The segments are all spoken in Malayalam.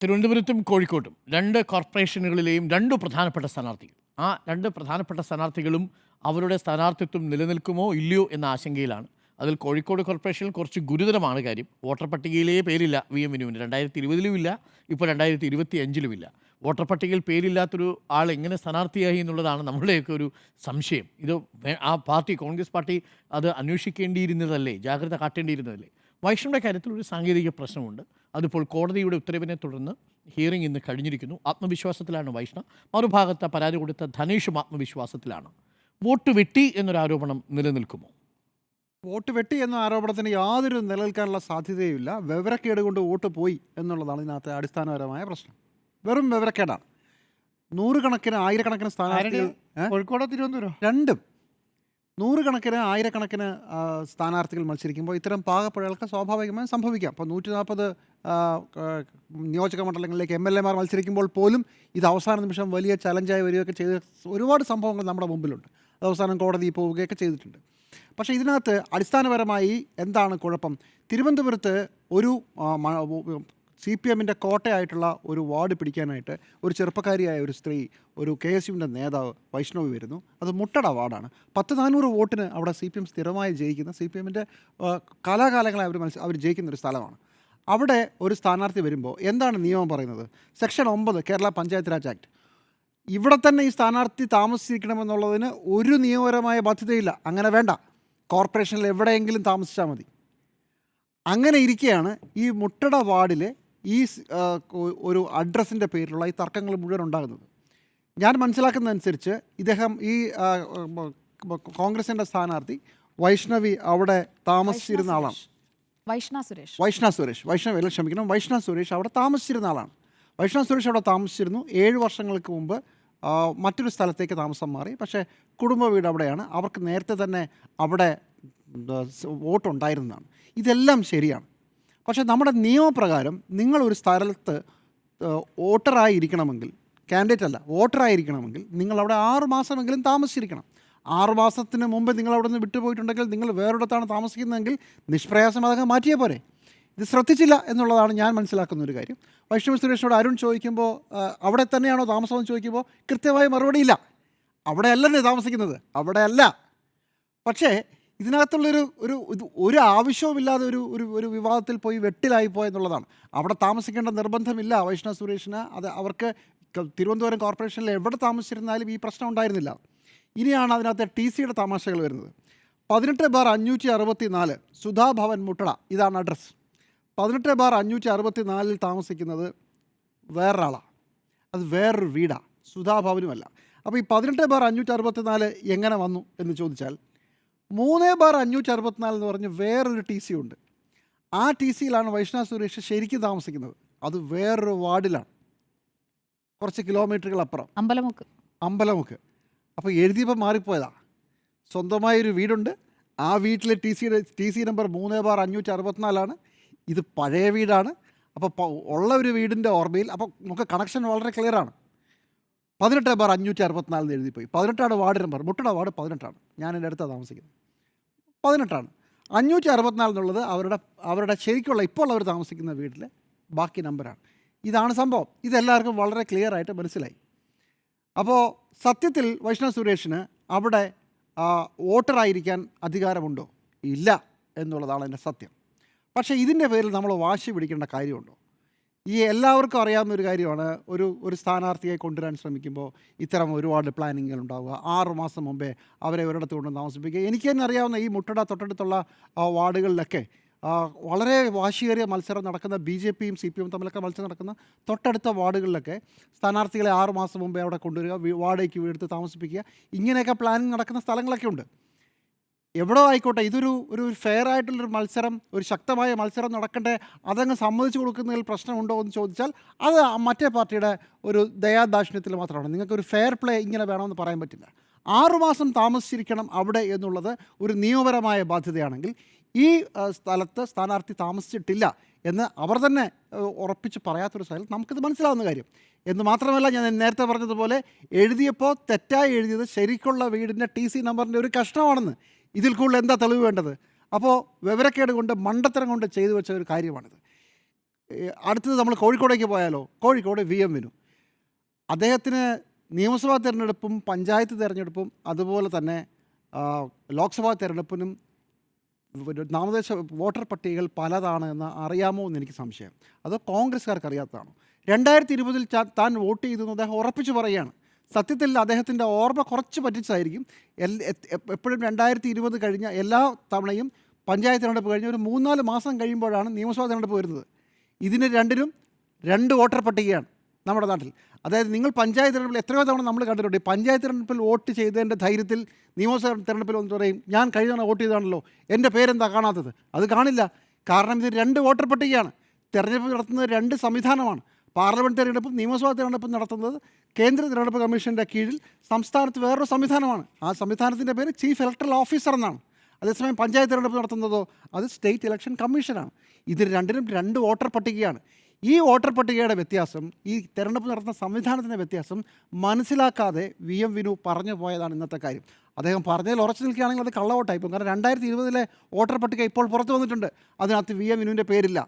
തിരുവനന്തപുരത്തും കോഴിക്കോട്ടും രണ്ട് കോർപ്പറേഷനുകളിലെയും രണ്ട് പ്രധാനപ്പെട്ട സ്ഥാനാർത്ഥികൾ. ആ രണ്ട് പ്രധാനപ്പെട്ട സ്ഥാനാർത്ഥികളും അവരുടെ സ്ഥാനാർത്ഥിത്വം നിലനിൽക്കുമോ ഇല്ലയോ എന്ന ആശങ്കയിലാണ്. അതിൽ കോഴിക്കോട് കോർപ്പറേഷനിൽ കുറച്ച് ഗുരുതരമാണ് കാര്യം. വോട്ടർ പട്ടികയിലേ പേരില്ല വി എം വിനുവിന്. 2020 ഇല്ല, ഇപ്പോൾ 2025 ഇല്ല. വോട്ടർ പട്ടികയിൽ പേരില്ലാത്തൊരു ആൾ എങ്ങനെ സ്ഥാനാർത്ഥിയായി എന്നുള്ളതാണ് നമ്മളുടെയൊക്കെ ഒരു സംശയം. ഇത് ആ പാർട്ടി, കോൺഗ്രസ് പാർട്ടി അത് അന്വേഷിക്കേണ്ടിയിരുന്നതല്ലേ, ജാഗ്രത കാട്ടേണ്ടിയിരുന്നതല്ലേ. വൈഷ്ണവയുടെ കാര്യത്തിൽ ഒരു സാങ്കേതിക പ്രശ്നമുണ്ട്. അതിപ്പോൾ കോടതിയുടെ ഉത്തരവിനെ തുടർന്ന് ഹിയറിംഗ് ഇന്ന് കഴിഞ്ഞിരിക്കുന്നു. ആത്മവിശ്വാസത്തിലാണ് വൈഷ്ണവ്. മറുഭാഗത്ത് പരാതി കൊടുത്ത ധനേഷും ആത്മവിശ്വാസത്തിലാണ്. വോട്ട് വെട്ടി എന്നൊരു ആരോപണം നിലനിൽക്കുമോ? വോട്ട് വെട്ടി എന്ന ആരോപണത്തിന് യാതൊരു നിലനിൽക്കാനുള്ള സാധ്യതയുമില്ല. വിവരക്കേട് കൊണ്ട് വോട്ട് പോയി എന്നുള്ളതാണ് ഇതിനകത്തെ അടിസ്ഥാനപരമായ പ്രശ്നം. വെറും വിവരക്കേടാണ്. നൂറുകണക്കിന് ആയിരക്കണക്കിന് സ്ഥാനാർത്ഥികൾ, കോഴിക്കോടോ തിരുവനന്തപുരം രണ്ടും നൂറുകണക്കിന് ആയിരക്കണക്കിന് സ്ഥാനാർത്ഥികൾ മത്സരിക്കുമ്പോൾ ഇത്തരം പാകപ്പിഴകൾക്ക് സ്വാഭാവികമായും സംഭവിക്കാം. ഇപ്പോൾ 140 നിയോജക മണ്ഡലങ്ങളിലേക്ക് MLA മാർ മത്സരിക്കുമ്പോൾ പോലും ഇത് അവസാന നിമിഷം വലിയ ചലഞ്ചായി വരികയൊക്കെ ചെയ്ത ഒരുപാട് സംഭവങ്ങൾ നമ്മുടെ മുമ്പിലുണ്ട്. അത് അവസാനം കോടതി പോവുകയൊക്കെ ചെയ്തിട്ടുണ്ട്. പക്ഷേ ഇതിനകത്ത് അടിസ്ഥാനപരമായി എന്താണ് കുഴപ്പം? തിരുവനന്തപുരത്ത് ഒരു CPM-ൻ്റെ കോട്ടയായിട്ടുള്ള ഒരു വാർഡ് പിടിക്കാനായിട്ട് ഒരു ചെറുപ്പക്കാരിയായ ഒരു സ്ത്രീ, ഒരു KSUവിൻ്റെ നേതാവ് വൈഷ്ണവി വരുന്നു. അത് മുട്ടട വാർഡാണ്. 400 വോട്ടിന് അവിടെ CPM സ്ഥിരമായി ജയിക്കുന്ന, CPM-ൻ്റെ കാലാകാലങ്ങളായി അവർ ജയിക്കുന്ന ഒരു സ്ഥലമാണ്. അവിടെ ഒരു സ്ഥാനാർത്ഥി വരുമ്പോൾ എന്താണ് നിയമം പറയുന്നത്? Section 9 Kerala panchayat Raj act. ഇവിടെ തന്നെ ഈ സ്ഥാനാർത്ഥി താമസിക്കണമെന്നുള്ളതിന് ഒരു നിയമപരമായ ബാധ്യതയില്ല. അങ്ങനെ വേണ്ട, കോർപ്പറേഷനിൽ എവിടെയെങ്കിലും താമസിച്ചാൽ മതി. അങ്ങനെ ഇരിക്കെയാണ് ഈ മുട്ടട വാർഡിലെ ഈ ഒരു അഡ്രസ്സിൻ്റെ പേരിലുള്ള ഈ തർക്കങ്ങൾ മുഴുവൻ ഉണ്ടാകുന്നത്. ഞാൻ മനസ്സിലാക്കുന്നതനുസരിച്ച് ഇദ്ദേഹം ഈ കോൺഗ്രസിൻ്റെ സ്ഥാനാർത്ഥി വൈഷ്ണവി അവിടെ താമസിച്ചിരുന്ന ആളാണ്. വൈഷ്ണവ് സുരേഷ് അവിടെ താമസിച്ചിരുന്ന ആളാണ്. വൈഷ്ണവ് സുരേഷ് അവിടെ താമസിച്ചിരുന്നു. 7 വർഷങ്ങൾക്ക് മുമ്പ് മറ്റൊരു സ്ഥലത്തേക്ക് താമസം മാറി. പക്ഷേ കുടുംബ വീട് അവിടെയാണ്. അവർക്ക് നേരത്തെ തന്നെ അവിടെ വോട്ടുണ്ടായിരുന്നതാണ്. ഇതെല്ലാം ശരിയാണ്. പക്ഷേ നമ്മുടെ നിയമപ്രകാരം നിങ്ങളൊരു സ്ഥലത്ത് വോട്ടറായിരിക്കണമെങ്കിൽ, കാൻഡിഡേറ്റ് അല്ല, വോട്ടറായിരിക്കണമെങ്കിൽ നിങ്ങളവിടെ 6 മാസമെങ്കിലും താമസിച്ചിരിക്കണം. 6 മാസത്തിന് മുമ്പ് നിങ്ങൾ അവിടെ നിന്ന് വിട്ടുപോയിട്ടുണ്ടെങ്കിൽ, നിങ്ങൾ വേറൊരിടത്താണ് താമസിക്കുന്നതെങ്കിൽ നിഷ്പ്രയാസം അതങ്ങ് മാറ്റിയേ പോരെ. ഇത് ശ്രദ്ധിച്ചില്ല എന്നുള്ളതാണ് ഞാൻ മനസ്സിലാക്കുന്ന ഒരു കാര്യം. വൈഷ്ണവ് സുരേഷിനോട് അരുൺ ചോദിക്കുമ്പോൾ അവിടെ തന്നെയാണോ താമസമെന്ന് ചോദിക്കുമ്പോൾ കൃത്യമായ മറുപടിയില്ല. അവിടെ അല്ലല്ലേ താമസിക്കുന്നത്, അവിടെ അല്ല. പക്ഷേ ഇതിനകത്തുള്ളൊരു ഒരു ആവശ്യവുമില്ലാതെ ഒരു വിവാദത്തിൽ പോയി വെട്ടിലായിപ്പോയെന്നുള്ളതാണ്. അവിടെ താമസിക്കേണ്ട നിർബന്ധമില്ല വൈഷ്ണവ് സുരേഷിന്. അത് അവർക്ക് തിരുവനന്തപുരം കോർപ്പറേഷനിൽ എവിടെ താമസിച്ചിരുന്നാലും ഈ പ്രശ്നം ഉണ്ടായിരുന്നില്ല. ഇനിയാണ് അതിനകത്ത് TCയുടെ തമാശകൾ വരുന്നത്. 18/564 സുധാഭവൻ മുട്ടട, ഇതാണ് അഡ്രസ്സ്. 18/564 താമസിക്കുന്നത് വേറൊരാളാണ്. അത് വേറൊരു വീടാണ്, സുധാഭവനുമല്ല. അപ്പോൾ ഈ 18/564 എങ്ങനെ വന്നു എന്ന് ചോദിച്ചാൽ 3/564 എന്ന് പറഞ്ഞ് വേറൊരു TC ഉണ്ട്. ആ TCയിലാണ് വൈഷ്ണവ് സുരേഷ് ശരിക്കും താമസിക്കുന്നത്. അത് വേറൊരു വാർഡിലാണ്, കുറച്ച് കിലോമീറ്ററുകൾ അപ്പുറം, അമ്പലമുക്ക്. അപ്പോൾ എഴുതിയപ്പോൾ മാറിപ്പോയതാണ്. സ്വന്തമായൊരു വീടുണ്ട്. ആ വീട്ടിലെ TC നമ്പർ 3/564. ഇത് പഴയ വീടാണ്. അപ്പോൾ ഉള്ള ഒരു വീടിൻ്റെ ഓർമ്മയിൽ അപ്പോൾ നമുക്ക് കണക്ഷൻ വളരെ ക്ലിയറാണ്. 18/564 എന്ന് എഴുതിപ്പോയി. 18ആണ് വാർഡ് നമ്പർ. മുട്ടട വാർഡ് 18ആണ്. ഞാൻ എൻ്റെ അടുത്താണ് താമസിക്കുന്നത്. 18ആണ്. 564 എന്നുള്ളത് അവരുടെ ശരിക്കുള്ള ഇപ്പോൾ അവർ താമസിക്കുന്ന വീട്ടിലെ ബാക്കി നമ്പറാണ്. ഇതാണ് സംഭവം. ഇതെല്ലാവർക്കും വളരെ ക്ലിയർ ആയിട്ട് മനസ്സിലായി. അപ്പോൾ സത്യത്തിൽ വൈഷ്ണവ് സുരേഷിന് അവിടെ വോട്ടറായിരിക്കാൻ അധികാരമുണ്ടോ? ഇല്ല എന്നുള്ളതാണ് എൻ്റെ സത്യം. പക്ഷേ ഇതിൻ്റെ പേരിൽ നമ്മൾ വാശി പിടിക്കേണ്ട കാര്യമുണ്ടോ? ഈ എല്ലാവർക്കും അറിയാവുന്ന ഒരു കാര്യമാണ്, ഒരു സ്ഥാനാർത്ഥിയെ കൊണ്ടുവരാൻ ശ്രമിക്കുമ്പോൾ ഇത്തരം ഒരുപാട് പ്ലാനിങ്ങുകൾ ഉണ്ടാവുക. 6 മാസം മുമ്പേ അവരെ ഒരിടത്ത് കൊണ്ട് താമസിപ്പിക്കുക. എനിക്ക് തന്നെ അറിയാവുന്ന ഈ മുട്ടട തൊട്ടടുത്തുള്ള വാർഡുകളിലൊക്കെ വളരെ വാശിയേറിയ മത്സരം നടക്കുന്ന, BJPയും CPM തമ്മിലൊക്കെ മത്സരം നടക്കുന്ന തൊട്ടടുത്ത വാർഡുകളിലൊക്കെ സ്ഥാനാർത്ഥികളെ 6 മാസം മുമ്പേ അവിടെ കൊണ്ടുവരിക, വാടകയ്ക്ക് വീടെടുത്ത് താമസിപ്പിക്കുക, ഇങ്ങനെയൊക്കെ പ്ലാനിങ് നടക്കുന്ന സ്ഥലങ്ങളൊക്കെ ഉണ്ട്. എവിടോ ആയിക്കോട്ടെ, ഇതൊരു ഫെയർ ആയിട്ടുള്ളൊരു മത്സരം, ഒരു ശക്തമായ മത്സരം നടക്കട്ടെ. അതങ്ങ് സമ്മതിച്ചു കൊടുക്കുന്നതിൽ പ്രശ്നമുണ്ടോ എന്ന് ചോദിച്ചാൽ അത് മറ്റേ പാർട്ടിയുടെ ഒരു ദയാദാക്ഷിണ്യത്തിൽ മാത്രമാണ്. നിങ്ങൾക്കൊരു ഫെയർ പ്ലേ ഇങ്ങനെ വേണമെന്ന് പറയാൻ പറ്റില്ല. 6 മാസം താമസിച്ചിരിക്കണം അവിടെ എന്നുള്ളത് ഒരു നിയമപരമായ ബാധ്യതയാണെങ്കിൽ ഈ സ്ഥലത്ത് സ്ഥാനാർത്ഥി താമസിച്ചിട്ടില്ല എന്ന് അവർ തന്നെ ഉറപ്പിച്ച് പറയാത്തൊരു സ്ഥലത്ത് നമുക്കിത് മനസ്സിലാവുന്ന കാര്യം. എന്ന് മാത്രമല്ല, ഞാൻ നേരത്തെ പറഞ്ഞതുപോലെ എഴുതിയപ്പോൾ തെറ്റായി എഴുതിയത് ശരിക്കുള്ള വീടിൻ്റെ TC നമ്പറിൻ്റെ ഒരു കഷ്ണമാണെന്ന്. ഇതിൽ കൂടുതൽ എന്താ തെളിവ് വേണ്ടത്? അപ്പോൾ വിവരക്കേട് കൊണ്ട്, മണ്ടത്തരം കൊണ്ട് ചെയ്തു വെച്ച ഒരു കാര്യമാണിത്. അടുത്തത് നമ്മൾ കോഴിക്കോടേക്ക് പോയാലോ, കോഴിക്കോട് VM വിനു. അദ്ദേഹത്തിന് നിയമസഭാ തിരഞ്ഞെടുപ്പും പഞ്ചായത്ത് തിരഞ്ഞെടുപ്പും അതുപോലെ തന്നെ ലോക്സഭാ തിരഞ്ഞെടുപ്പിനും നാമനിർദ്ദേശ വോട്ടർ പട്ടികകൾ പലതാണ് എന്ന് അറിയാമോ എന്ന് എനിക്ക് സംശയം. അതോ കോൺഗ്രസ്സുകാർക്ക് അറിയാത്തതാണോ? 2020 താൻ വോട്ട് ചെയ്തെന്ന് അദ്ദേഹം ഉറപ്പിച്ച് പറയുകയാണ്. സത്യത്തിൽ അദ്ദേഹത്തിൻ്റെ ഓർമ്മ കുറച്ച് പറ്റിച്ചായിരിക്കും. എപ്പോഴും 2020 കഴിഞ്ഞ എല്ലാ തവണയും പഞ്ചായത്ത് തിരഞ്ഞെടുപ്പ് കഴിഞ്ഞ് ഒരു 3-4 മാസം കഴിയുമ്പോഴാണ് നിയമസഭാ തിരഞ്ഞെടുപ്പ് വരുന്നത്. ഇതിന് രണ്ടിനും 2 വോട്ടർ പട്ടികയാണ് നമ്മുടെ നാട്ടിൽ. അതായത് നിങ്ങൾ പഞ്ചായത്ത് തിരഞ്ഞെടുപ്പിൽ എത്രയോ തവണ നമ്മൾ കണ്ടിട്ടുണ്ട്. പഞ്ചായത്ത് തിരഞ്ഞെടുപ്പിൽ വോട്ട് ചെയ്തതിൻ്റെ ധൈര്യത്തിൽ നിയമസഭാ തിരഞ്ഞെടുപ്പിൽ വന്ന് പറയും, ഞാൻ കഴിഞ്ഞ തവണ വോട്ട് ചെയ്താണല്ലോ, എൻ്റെ പേരെന്താ കാണാത്തത്? അത് കാണില്ല. കാരണം ഇത് 2 വോട്ടർ പട്ടികയാണ്. തിരഞ്ഞെടുപ്പ് നടത്തുന്നത് 2 സംവിധാനമാണ്. പാർലമെൻറ്റ് തിരഞ്ഞെടുപ്പും നിയമസഭാ തിരഞ്ഞെടുപ്പും നടത്തുന്നത് കേന്ദ്ര തിരഞ്ഞെടുപ്പ് കമ്മീഷൻ്റെ കീഴിൽ സംസ്ഥാനത്ത് വേറൊരു സംവിധാനമാണ്. ആ സംവിധാനത്തിൻ്റെ പേര് ചീഫ് ഇലക്ടറൽ ഓഫീസർ എന്നാണ്. അതേസമയം പഞ്ചായത്ത് തിരഞ്ഞെടുപ്പ് നടത്തുന്നതോ അത് സ്റ്റേറ്റ് ഇലക്ഷൻ കമ്മീഷനാണ്. ഇത് രണ്ടിനും 2 വോട്ടർ പട്ടികയാണ്. ഈ വോട്ടർ പട്ടികയുടെ വ്യത്യാസം, ഈ തിരഞ്ഞെടുപ്പ് നടത്തുന്ന സംവിധാനത്തിൻ്റെ വ്യത്യാസം മനസ്സിലാക്കാതെ VM വിനു പറഞ്ഞു പോയതാണ് ഇന്നത്തെ കാര്യം. അദ്ദേഹം പറഞ്ഞതിൽ ഉറച്ചു നിൽക്കുകയാണെങ്കിൽ അത് കള്ളവോട്ടായിപ്പോൾ. കാരണം 2020 വോട്ടർ പട്ടിക ഇപ്പോൾ പുറത്തു വന്നിട്ടുണ്ട്. അതിനകത്ത് VM വിനുവിൻ്റെ പേരില്ല.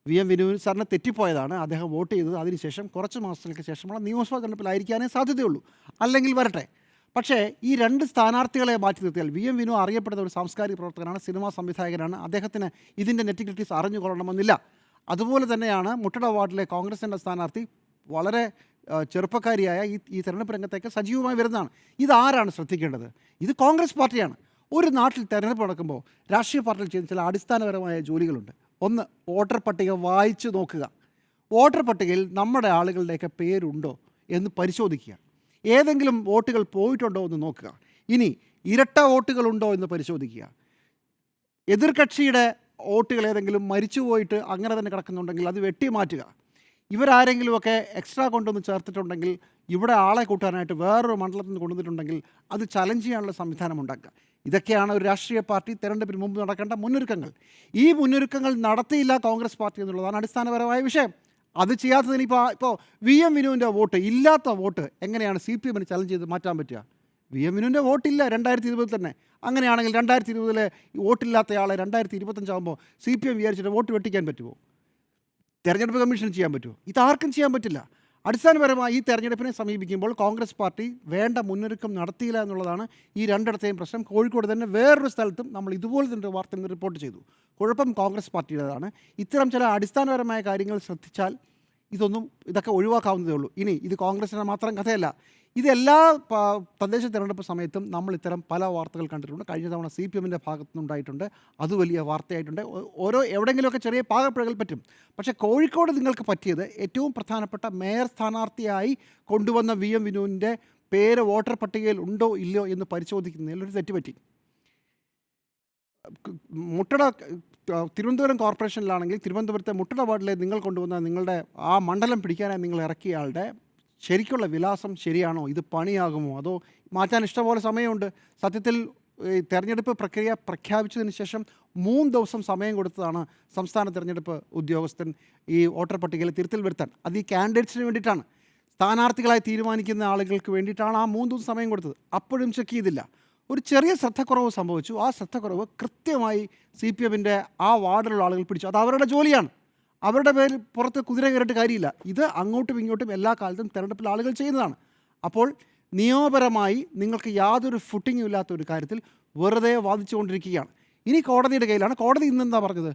VM വിനു സാറിന് തെറ്റിപ്പോയതാണ്. അദ്ദേഹം വോട്ട് ചെയ്തത് അതിനുശേഷം കുറച്ച് മാസങ്ങൾക്ക് ശേഷമുള്ള നിയമസഭാ തെരഞ്ഞെടുപ്പിലായിരിക്കാനേ സാധ്യതയുള്ളൂ. അല്ലെങ്കിൽ വരട്ടെ. പക്ഷേ ഈ 2 സ്ഥാനാർത്ഥികളെ മാറ്റി നിർത്തിയാൽ VM വിനു അറിയപ്പെടുന്ന ഒരു സാംസ്കാരിക പ്രവർത്തകനാണ്, സിനിമാ സംവിധായകനാണ്. അദ്ദേഹത്തിന് ഇതിൻ്റെ നെറ്റിക്രിറ്റീസ് അറിഞ്ഞുകൊള്ളണമെന്നില്ല. അതുപോലെ തന്നെയാണ് മുട്ടട വാർഡിലെ കോൺഗ്രസിൻ്റെ സ്ഥാനാർത്ഥി വളരെ ചെറുപ്പക്കാരിയായ ഈ തെരഞ്ഞെടുപ്പ് രംഗത്തേക്ക് സജീവമായി വരുന്നതാണ്. ഇതാരാണ് ശ്രദ്ധിക്കേണ്ടത്? ഇത് കോൺഗ്രസ് പാർട്ടിയാണ്. ഒരു നാട്ടിൽ തെരഞ്ഞെടുപ്പ് നടക്കുമ്പോൾ രാഷ്ട്രീയ പാർട്ടികൾ ചെയ്യുന്ന ചില അടിസ്ഥാനപരമായ ജോലികളുണ്ട്. ഒന്ന്, വോട്ടർ പട്ടിക വായിച്ചു നോക്കുക. വോട്ടർ പട്ടികയിൽ നമ്മുടെ ആളുകളുടെയൊക്കെ പേരുണ്ടോ എന്ന് പരിശോധിക്കുക. ഏതെങ്കിലും വോട്ടുകൾ പോയിട്ടുണ്ടോ എന്ന് നോക്കുക. ഇനി ഇരട്ട വോട്ടുകളുണ്ടോ എന്ന് പരിശോധിക്കുക. എതിർകക്ഷിയുടെ വോട്ടുകൾ ഏതെങ്കിലും മരിച്ചു പോയിട്ട് അങ്ങനെ തന്നെ കിടക്കുന്നുണ്ടെങ്കിൽ അത് വെട്ടിമാറ്റുക. ഇവരാരെങ്കിലുമൊക്കെ എക്സ്ട്രാ കൊണ്ടുവന്ന് ചേർത്തിട്ടുണ്ടെങ്കിൽ, ഇവിടെ ആളെ കൂട്ടാനായിട്ട് വേറൊരു മണ്ഡലത്തിൽ നിന്ന് കൊണ്ടുവന്നിട്ടുണ്ടെങ്കിൽ അത് ചലഞ്ച് ചെയ്യാനുള്ള സംവിധാനം ഉണ്ടാക്കുക. ഇതൊക്കെയാണ് ഒരു രാഷ്ട്രീയ പാർട്ടി തെരഞ്ഞെടുപ്പിന് മുമ്പ് നടക്കേണ്ട മുന്നൊരുക്കങ്ങൾ. ഈ മുന്നൊരുക്കങ്ങൾ നടത്തിയില്ല കോൺഗ്രസ് പാർട്ടി എന്നുള്ളതാണ് അടിസ്ഥാനപരമായ വിഷയം. അത് ചെയ്യാത്തതിന് ഇപ്പോൾ VM വിനുവിൻ്റെ വോട്ട്, ഇല്ലാത്ത വോട്ട് എങ്ങനെയാണ് CPM ചലഞ്ച് ചെയ്ത് മാറ്റാൻ പറ്റുക? VM വിനുവിൻ്റെ വോട്ടില്ല 2020 തന്നെ. അങ്ങനെയാണെങ്കിൽ 2020 വോട്ടില്ലാത്തയാളെ 2025 ആകുമ്പോൾ CPM വിചാരിച്ചിട്ട് വോട്ട് വെട്ടിക്കാൻ പറ്റുമോ? തെരഞ്ഞെടുപ്പ് കമ്മീഷൻ ചെയ്യാൻ പറ്റുമോ? ഇതാർക്കും ചെയ്യാൻ പറ്റില്ല. അടിസ്ഥാനപരമായി ഈ തെരഞ്ഞെടുപ്പിനെ സമീപിക്കുമ്പോൾ കോൺഗ്രസ് പാർട്ടി വേണ്ട മുന്നൊരുക്കം നടത്തിയില്ല എന്നുള്ളതാണ് ഈ 2ഇടത്തെയും പ്രശ്നം. കോഴിക്കോട് തന്നെ വേറൊരു സ്ഥലത്തും നമ്മൾ ഇതുപോലെ തന്നെ വാർത്ത റിപ്പോർട്ട് ചെയ്തു. കുഴപ്പം കോൺഗ്രസ് പാർട്ടിയുടേതാണ്. ഇത്തരം ചില അടിസ്ഥാനപരമായ കാര്യങ്ങൾ ശ്രദ്ധിച്ചാൽ ഇതൊക്കെ ഒഴിവാക്കാവുന്നതേ ഉള്ളൂ. ഇനി ഇത് കോൺഗ്രസിൻ്റെ മാത്രം കഥയല്ല. ഇതെല്ലാ തദ്ദേശ തിരഞ്ഞെടുപ്പ് സമയത്തും നമ്മൾ ഇത്തരം പല വാർത്തകൾ കണ്ടിട്ടുണ്ട്. കഴിഞ്ഞ തവണ CPMൻ്റെ ഭാഗത്തു നിന്നുണ്ടായിട്ടുണ്ട്. അത് വലിയ വാർത്തയായിട്ടുണ്ട്. എവിടെയെങ്കിലുമൊക്കെ ചെറിയ പാകപ്പിഴകൾ പറ്റും. പക്ഷേ കോഴിക്കോട് നിങ്ങൾക്ക് പറ്റിയത് ഏറ്റവും പ്രധാനപ്പെട്ട മേയർ സ്ഥാനാർത്ഥിയായി കൊണ്ടുവന്ന VM വിനുവിൻ്റെ പേര് വോട്ടർ പട്ടികയിൽ ഉണ്ടോ ഇല്ലയോ എന്ന് പരിശോധിക്കുന്നതിൽ ഒരു തെറ്റുപറ്റി. മുട്ടട തിരുവനന്തപുരം കോർപ്പറേഷനിലാണെങ്കിൽ തിരുവനന്തപുരത്തെ മുട്ടട വാർഡിലെ നിങ്ങൾ കൊണ്ടുവന്ന നിങ്ങളുടെ ആ മണ്ഡലം പിടിക്കാനായി നിങ്ങൾ ഇറക്കിയ ആളുടെ ശരിക്കുള്ള വിലാസം ശരിയാണോ? ഇത് പണിയാകുമോ? അതോ മാറ്റാൻ ഇഷ്ടംപോലെ സമയമുണ്ട്. സത്യത്തിൽ തെരഞ്ഞെടുപ്പ് പ്രക്രിയ പ്രഖ്യാപിച്ചതിന് ശേഷം 3 ദിവസം സമയം കൊടുത്തതാണ് സംസ്ഥാന തിരഞ്ഞെടുപ്പ് ഉദ്യോഗസ്ഥൻ ഈ വോട്ടർ പട്ടികയിൽ തിരുത്തൽ വരുത്താൻ. അത് ഈ കാൻഡിഡേറ്റ്സിന് വേണ്ടിയിട്ടാണ്, സ്ഥാനാർത്ഥികളായി തീരുമാനിക്കുന്ന ആളുകൾക്ക് വേണ്ടിയിട്ടാണ് ആ 3 ദിവസം സമയം കൊടുത്തത്. അപ്പോഴും ചെക്ക് ചെയ്തില്ല. ഒരു ചെറിയ ശ്രദ്ധക്കുറവ് സംഭവിച്ചു. ആ ശ്രദ്ധക്കുറവ് കൃത്യമായി CPMൻ്റെ ആ വാർഡിലുള്ള ആളുകൾ പിടിച്ചു. അത് അവരുടെ ജോലിയാണ്. അവരുടെ പേരിൽ പുറത്ത് കുതിര കയറിയിട്ട് കാര്യമില്ല. ഇത് അങ്ങോട്ടും ഇങ്ങോട്ടും എല്ലാ കാലത്തും തെരഞ്ഞെടുപ്പിൽ ആളുകൾ ചെയ്യുന്നതാണ്. അപ്പോൾ നിയമപരമായി നിങ്ങൾക്ക് യാതൊരു ഫുട്ടിങ്ങും ഇല്ലാത്ത ഒരു കാര്യത്തിൽ വെറുതെ വാദിച്ചുകൊണ്ടിരിക്കുകയാണ്. ഇനി കോടതിയുടെ കയ്യിലാണ്. കോടതി ഇന്നെന്താ പറഞ്ഞത്?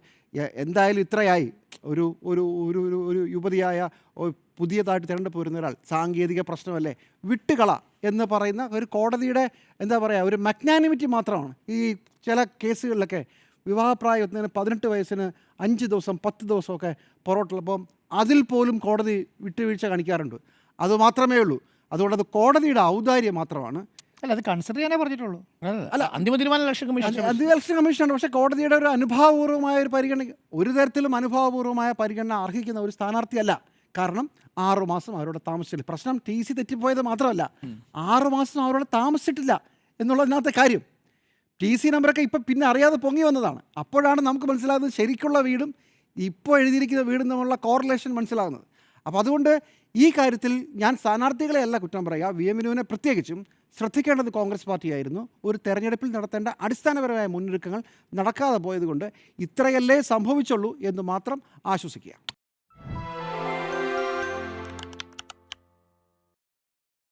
എന്തായാലും ഇത്രയായി, ഒരു ഒരു ഒരു ഒരു യുവതിയായ പുതിയതായിട്ട് തിരഞ്ഞെടുപ്പ് വരുന്ന ഒരാൾ, സാങ്കേതിക പ്രശ്നമല്ലേ, വിട്ടുകള എന്ന് പറയുന്ന ഒരു കോടതിയുടെ എന്താ പറയുക, ഒരു മഗ്നാനിമിറ്റി മാത്രമാണ്. ഈ ചില കേസുകളിലൊക്കെ വിവാഹപ്രായത്തിന് 18 വയസ്സിന് 5 ദിവസം 10 ദിവസമൊക്കെ പുറത്തുള്ളപ്പം അതിൽ പോലും കോടതി വിട്ടുവീഴ്ച കാണിക്കാറുണ്ട്. അതുമാത്രമേ ഉള്ളൂ. അതുകൊണ്ട് അത് കോടതിയുടെ ഔദാര്യം മാത്രമാണ്. അല്ല, അത് കൺസിഡർ ചെയ്യാനേ പറഞ്ഞിട്ടുള്ളൂ. അല്ല, അന്തിമ തീരുമാനം ഇലക്ഷൻ കമ്മീഷനാണ്. പക്ഷേ കോടതിയുടെ ഒരു അനുഭാവപൂർവമായ ഒരു പരിഗണന, ഒരു തരത്തിലും അനുഭാവപൂർവമായ പരിഗണന അർഹിക്കുന്ന ഒരു സ്ഥാനാർത്ഥിയല്ല. കാരണം 6 മാസം അവരോട് താമസിച്ചില്ല. പ്രശ്നം TC തെറ്റിപ്പോയത് മാത്രമല്ല, 6 മാസം അവരോട് താമസിച്ചിട്ടില്ല എന്നുള്ളതിനകത്തെ കാര്യം. TC നമ്പറൊക്കെ ഇപ്പം പിന്നെ അറിയാതെ പൊങ്ങി വന്നതാണ്. അപ്പോഴാണ് നമുക്ക് മനസ്സിലാകുന്നത് ശരിക്കുള്ള വീടും ഇപ്പോൾ എഴുതിയിരിക്കുന്ന വീടും തമ്മിലുള്ള കോറിലേഷൻ മനസ്സിലാകുന്നത്. അപ്പോൾ അതുകൊണ്ട് ഈ കാര്യത്തിൽ ഞാൻ സ്ഥാനാർത്ഥികളെയല്ല കുറ്റം പറയുക, VM വിനുവിനെ പ്രത്യേകിച്ചും ശ്രദ്ധിക്കേണ്ടത് കോൺഗ്രസ് പാർട്ടിയായിരുന്നു. ഒരു തെരഞ്ഞെടുപ്പിൽ നടത്തേണ്ട അടിസ്ഥാനപരമായ മുന്നൊരുക്കങ്ങൾ നടക്കാതെ പോയതുകൊണ്ട് ഇത്രയല്ലേ സംഭവിച്ചുള്ളൂ എന്ന് മാത്രം ആശ്വസിക്കുക.